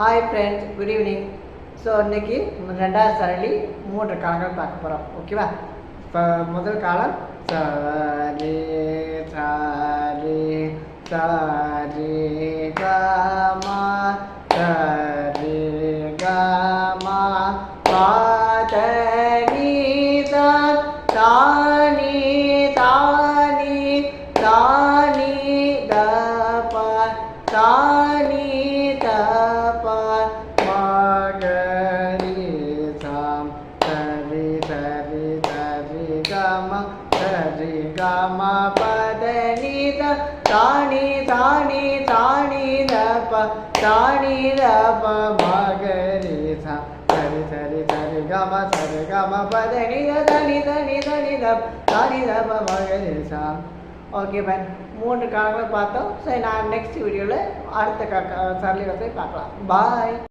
Hi friends, good evening. So இன்றைக்கி ரெண்டாவது சரளி 3 காலங்கள் பார்க்க போகிறோம். ஓகேவா? இப்போ முதல் காலம் சரி சரி சரி கமா சரி கமா பாதனி தானி தானி தானி தப தானி தப மகரி சாம் சரி சரி சரி கம பதனி தானி தானி தானி தப மகரி சாம் சரி சரி சரி கம பதனி தனி தனி தனி தப மகரி சாம். ஓகே மேம், 3 காலங்களும் பார்த்தோம். சரி, நான் நெக்ஸ்ட் வீடியோவில் அடுத்த சரளி பார்க்கலாம். பாய்.